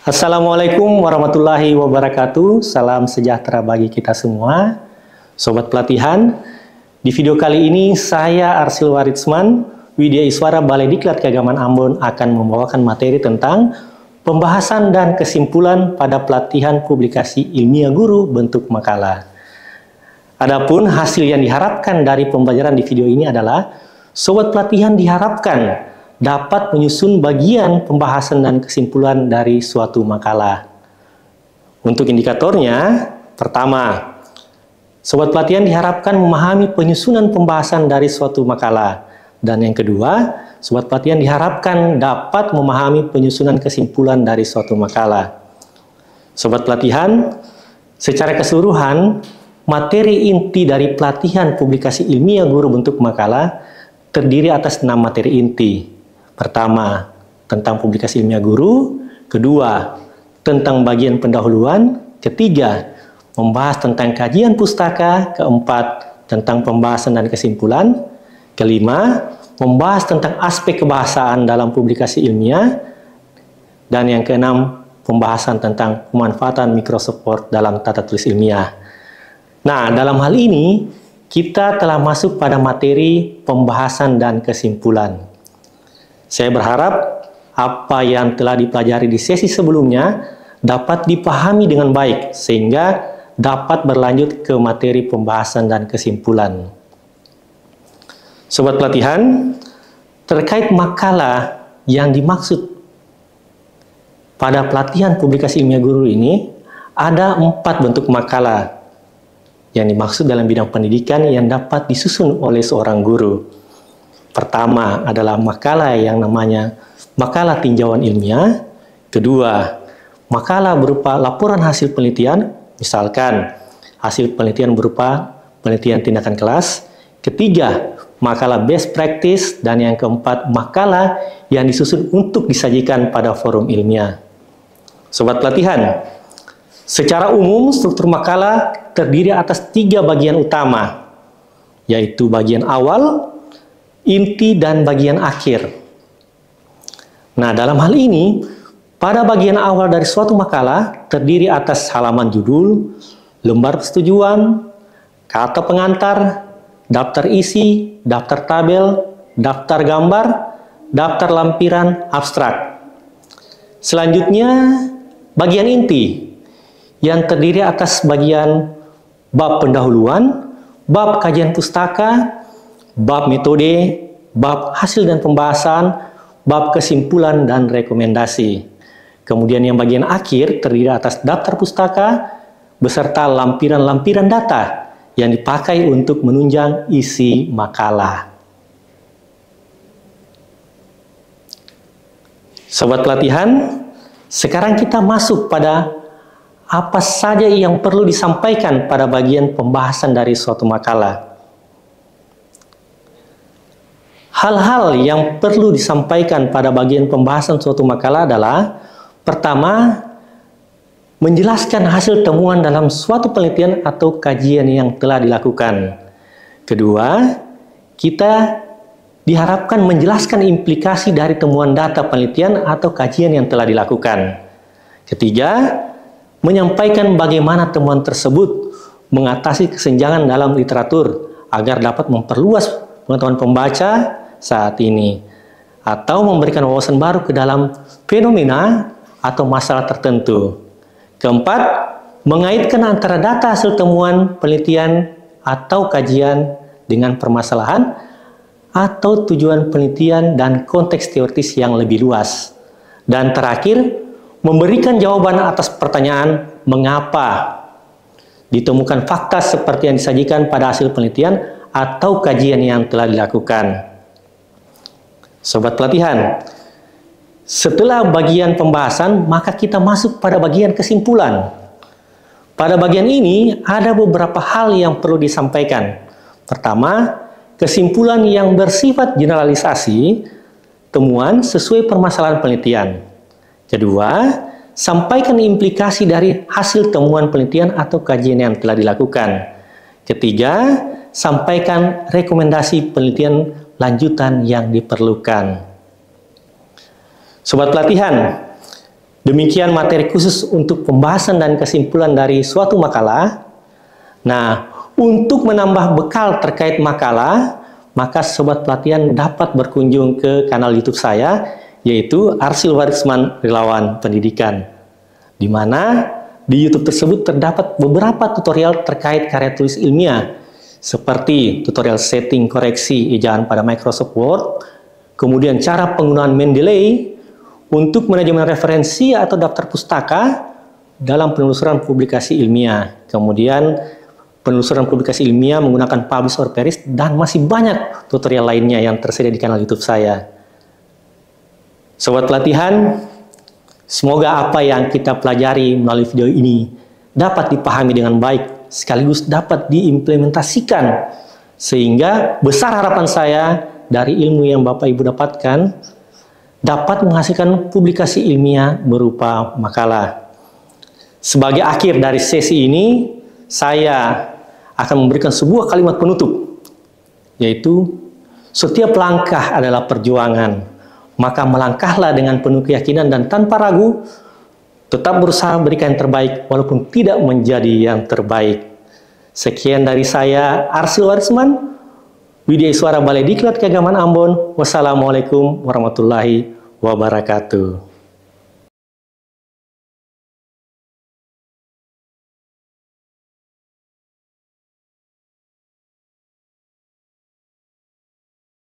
Assalamualaikum warahmatullahi wabarakatuh. Salam sejahtera bagi kita semua. Sobat pelatihan, di video kali ini saya Arsil Waritsman, Widya Iswara Balai Diklat Keagamaan Ambon akan membawakan materi tentang pembahasan dan kesimpulan pada pelatihan publikasi ilmiah guru bentuk makalah. Adapun hasil yang diharapkan dari pembelajaran di video ini adalah sobat pelatihan diharapkan dapat menyusun bagian pembahasan dan kesimpulan dari suatu makalah. Untuk indikatornya, pertama, sobat pelatihan diharapkan memahami penyusunan pembahasan dari suatu makalah. Dan yang kedua, sobat pelatihan diharapkan dapat memahami penyusunan kesimpulan dari suatu makalah. Sobat pelatihan, secara keseluruhan, materi inti dari pelatihan publikasi ilmiah guru bentuk makalah terdiri atas 6 materi inti. Pertama, tentang publikasi ilmiah guru. Kedua, tentang bagian pendahuluan. Ketiga, membahas tentang kajian pustaka. Keempat, tentang pembahasan dan kesimpulan. Kelima, membahas tentang aspek kebahasaan dalam publikasi ilmiah. Dan yang keenam, pembahasan tentang pemanfaatan Microsoft dalam tata tulis ilmiah. Nah, dalam hal ini, kita telah masuk pada materi pembahasan dan kesimpulan. Saya berharap apa yang telah dipelajari di sesi sebelumnya dapat dipahami dengan baik, sehingga dapat berlanjut ke materi pembahasan dan kesimpulan. Sobat pelatihan, terkait makalah yang dimaksud pada pelatihan publikasi ilmiah guru ini, ada 4 bentuk makalah yang dimaksud dalam bidang pendidikan yang dapat disusun oleh seorang guru. Pertama adalah makalah yang namanya makalah tinjauan ilmiah. Kedua, makalah berupa laporan hasil penelitian, misalkan hasil penelitian berupa penelitian tindakan kelas. Ketiga, makalah best practice. Dan yang keempat, makalah yang disusun untuk disajikan pada forum ilmiah. Sobat pelatihan, secara umum struktur makalah terdiri atas 3 bagian utama, yaitu bagian awal, inti, dan bagian akhir. Nah, dalam hal ini, pada bagian awal dari suatu makalah terdiri atas halaman judul, lembar persetujuan, kata pengantar, daftar isi, daftar tabel, daftar gambar, daftar lampiran, abstrak. Selanjutnya, bagian inti yang terdiri atas bagian bab pendahuluan, bab kajian pustaka, bab metode, bab hasil dan pembahasan, bab kesimpulan dan rekomendasi. Kemudian yang bagian akhir terdiri atas daftar pustaka beserta lampiran-lampiran data yang dipakai untuk menunjang isi makalah. Sobat pelatihan, sekarang kita masuk pada apa saja yang perlu disampaikan pada bagian pembahasan dari suatu makalah. Hal-hal yang perlu disampaikan pada bagian pembahasan suatu makalah adalah: pertama, menjelaskan hasil temuan dalam suatu penelitian atau kajian yang telah dilakukan. Kedua, kita diharapkan menjelaskan implikasi dari temuan data penelitian atau kajian yang telah dilakukan. Ketiga, menyampaikan bagaimana temuan tersebut mengatasi kesenjangan dalam literatur agar dapat memperluas pengetahuan pembaca saat ini, atau memberikan wawasan baru ke dalam fenomena atau masalah tertentu. Keempat, mengaitkan antara data hasil temuan penelitian atau kajian dengan permasalahan atau tujuan penelitian dan konteks teoritis yang lebih luas. Dan terakhir, memberikan jawaban atas pertanyaan mengapa ditemukan fakta seperti yang disajikan pada hasil penelitian atau kajian yang telah dilakukan. Sobat pelatihan, setelah bagian pembahasan, maka kita masuk pada bagian kesimpulan. Pada bagian ini ada beberapa hal yang perlu disampaikan. Pertama, kesimpulan yang bersifat generalisasi, temuan sesuai permasalahan penelitian. Kedua, sampaikan implikasi dari hasil temuan penelitian atau kajian yang telah dilakukan. Ketiga, sampaikan rekomendasi penelitian lanjutan yang diperlukan. Sobat pelatihan, Demikian materi khusus untuk pembahasan dan kesimpulan dari suatu makalah. Nah, untuk menambah bekal terkait makalah, maka Sobat Pelatihan dapat berkunjung ke kanal YouTube saya, yaitu Arsil Warisman Relawan Pendidikan, di mana di YouTube tersebut terdapat beberapa tutorial terkait karya tulis ilmiah, seperti tutorial setting koreksi ejaan pada Microsoft Word, kemudian cara penggunaan Mendeley untuk manajemen referensi atau daftar pustaka dalam penelusuran publikasi ilmiah, kemudian penelusuran publikasi ilmiah menggunakan Publish or Perish, dan masih banyak tutorial lainnya yang tersedia di kanal YouTube saya. Sobat Pelatihan, semoga apa yang kita pelajari melalui video ini dapat dipahami dengan baik, sekaligus dapat diimplementasikan, sehingga besar harapan saya dari ilmu yang Bapak Ibu dapatkan dapat menghasilkan publikasi ilmiah berupa makalah. Sebagai akhir dari sesi ini, saya akan memberikan sebuah kalimat penutup, yaitu setiap langkah adalah perjuangan, maka melangkahlah dengan penuh keyakinan dan tanpa ragu, tetap berusaha berikan yang terbaik walaupun tidak menjadi yang terbaik. Sekian dari saya, Arsil Warisman, Widya Iswara Balai Diklat Keagamaan Ambon. Wassalamualaikum warahmatullahi wabarakatuh.